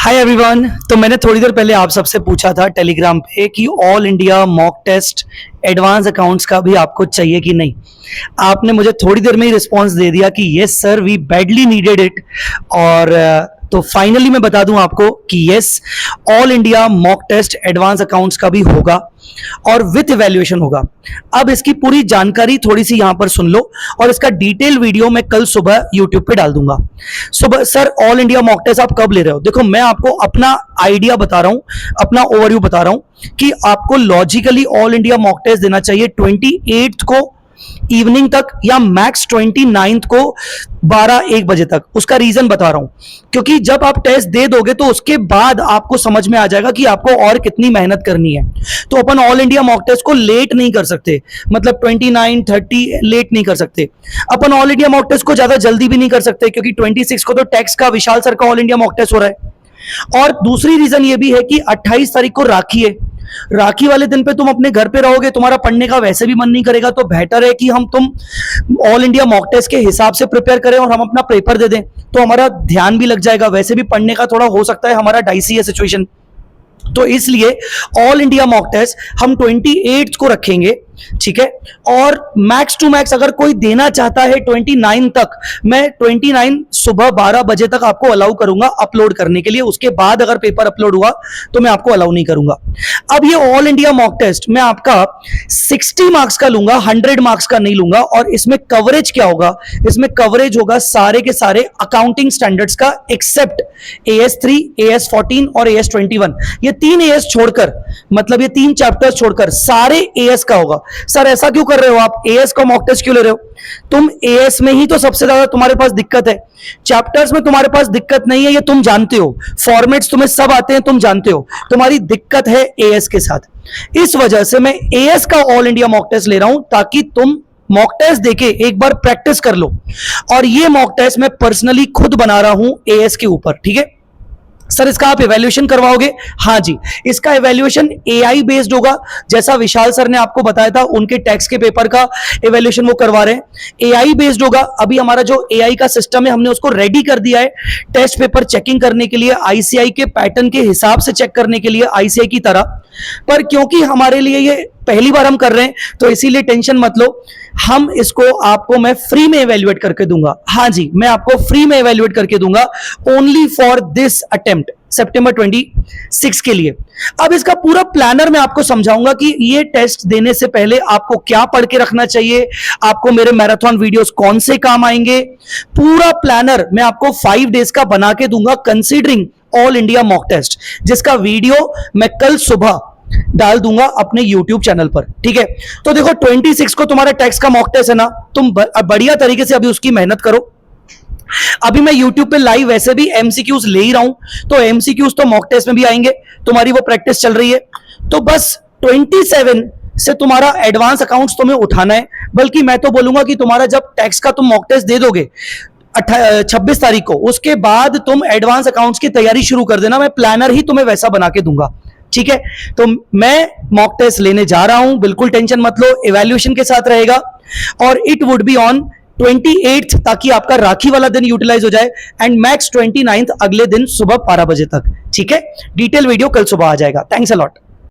Hi everyone. तो मैंने थोड़ी देर पहले आप सबसे पूछा था टेलीग्राम पे कि all India mock test advance accounts का भी आपको चाहिए कि नहीं। आपने मुझे थोड़ी देर में ही रिस्पांस दे दिया कि yes sir, we badly needed it. और तो फाइनली मैं बता दूं आपको कि yes, all India mock test advance accounts का भी होगा और विथ इवैल्यूएशन होगा। अब इसकी पूरी जानकारी थोड़ी सी यहां पर सुन लो और इसका डिटेल वीडियो मैं कल सुबह यूट्यूब पे डाल दूंगा। सुबह sir all India mock test आप कब ले रहे हो? देखो, मैं आपको अपना आइडिया बता रहा हूं, अपना ओवरव्यू बता रहा हूं कि आपको logically all India mock test देना चाहिए 28 को इवनिंग तक या मैक्स 29 को 12-1 बजे तक। उसका रीजन बता रहा हूं क्योंकि जब आप टेस्ट दे दोगे तो उसके बाद आपको समझ में आ जाएगा कि आपको और कितनी मेहनत करनी है। तो अपन ऑल इंडिया मॉक टेस्ट को लेट नहीं कर सकते, मतलब 29-30 लेट नहीं कर सकते। अपन ऑल इंडिया मॉक टेस्ट को ज्यादा जल्दी भी नहीं कर सकते क्योंकि 26 को तो टैक्स का विशाल सर का ऑल इंडिया मॉक टेस्ट हो रहा है। और दूसरी रीजन ये भी है कि 28 तारीख को राखी है। राखी वाले दिन पे तुम अपने घर पे रहोगे, तुम्हारा पढ़ने का वैसे भी मन नहीं करेगा, तो बेहतर है कि हम तुम ऑल इंडिया मॉक टेस्ट के हिसाब से प्रिपेयर करें और हम अपना पेपर दे दें, तो हमारा ध्यान भी लग जाएगा। वैसे भी पढ़ने का थोड़ा हो सकता है हमारा डाइसी है सिचुएशन, तो इसलिए ऑल इंडिया मॉक टेस्ट हम 28 को रखेंगे, ठीक है। और मैक्स टू मैक्स अगर कोई देना चाहता है 29 तक, मैं 29 सुबह 12 बजे तक आपको अलाउ करूंगा अपलोड करने के लिए। उसके बाद अगर पेपर अपलोड हुआ तो मैं आपको अलाउ नहीं करूंगा। अब ये ऑल इंडिया मॉक टेस्ट मैं आपका 60 मार्क्स का लूंगा, 100 मार्क्स का नहीं लूंगा। और इसमें कवरेज क्या होगा? इसमें कवरेज होगा सारे के सारे अकाउंटिंग स्टैंडर्ड्स का एक्सेप्ट AS3, AS14 और AS21। ये 3 AS छोड़कर, मतलब ये 3 चैप्टर्स छोड़कर सारे AS का होगा। सर ऐसा क्यों कर रहे हो आप? एएस का मॉक टेस्ट क्यों ले रहे हो? तुम एएस में ही तो सबसे ज्यादा तुम्हारे पास दिक्कत है, चैप्टर्स में तुम्हारे पास दिक्कत नहीं है, ये तुम जानते हो। फॉर्मेट्स तुम्हें सब आते हैं, तुम जानते हो। तुम्हारी दिक्कत है एएस के साथ। इस वजह से मैं एएस का ऑल इंडिया मॉक टेस्ट ले रहा हूं ताकि तुम मॉक टेस्ट देके एक बार प्रैक्टिस कर लो। और ये मॉक टेस्ट मैं पर्सनली खुद बना रहा हूं एएस के ऊपर, ठीक है। सर इसका आप इवैल्यूएशन करवाओगे? हाँ जी, इसका इवैल्यूएशन एआई बेस्ड होगा। जैसा विशाल सर ने आपको बताया था, उनके टैक्स के पेपर का इवैल्यूएशन वो करवा रहे हैं। एआई बेस्ड होगा। अभी हमारा जो एआई का सिस्टम है हमने उसको रेडी कर दिया है टेस्ट पेपर चेकिंग करने के लिए, आईसीआई के पैटर्न के हिसाब से चेक करने के लिए, आईसीआई की तरह। पर क्योंकि हमारे लिए ये पहली बार हम कर रहे हैं तो इसीलिए टेंशन मत लो, हम इसको आपको मैं फ्री में इवैल्यूएट करके दूंगा। हाँ जी, मैं आपको फ्री में इवैल्यूएट करके दूंगा ओनली फॉर दिस अटेम्प्ट, सितंबर 26 के लिए। अब इसका पूरा प्लानर मैं आपको समझाऊंगा कि ये टेस्ट देने से पहले आपको क्या पढ़ के रखना चाहिए, आपको मेरे मैराथन वीडियोस कौन से काम आएंगे। पूरा प्लानर मैं आपको 5 डेज का बना के दूंगा considering all India mock test, जिसका वीडियो मैं कल सुबह डाल दूंगा अपने YouTube चैनल पर, ठीक है। तो देखो 26 को तुम्हारा टैक्स का मॉक टेस्ट है ना, तुम बढ़िया तरीके से अभी उसकी मेहनत करो। अभी मैं YouTube पे लाइव वैसे भी MCQs ले ही रहा हूं, तो MCQs तो मॉक टेस्ट में भी आएंगे, तुम्हारी वो प्रैक्टिस चल रही है। तो बस 27 से तुम्हारा एडवांस अकाउंट्स तुम्हें उठाना है। बल्कि मैं तो बोलूंगा कि तुम्हारा जब टैक्स का तुम मॉक टेस्ट दे दोगे 26 तारीख को, उसके बाद तुम एडवांस अकाउंट्स की तैयारी शुरू कर देना। मैं प्लानर ही तुम्हें वैसा बना के दूंगा, ठीक है। तो मैं मॉक टेस्ट लेने जा रहा हूं, बिल्कुल टेंशन मत लो, इवैल्यूएशन के साथ रहेगा। और इट वुड बी ऑन 28 ताकि आपका राखी वाला दिन यूटिलाइज हो जाए, एंड मैक्स 29 अगले दिन सुबह 12 बजे तक, ठीक है। डिटेल वीडियो कल सुबह आ जाएगा। Thanks a lot.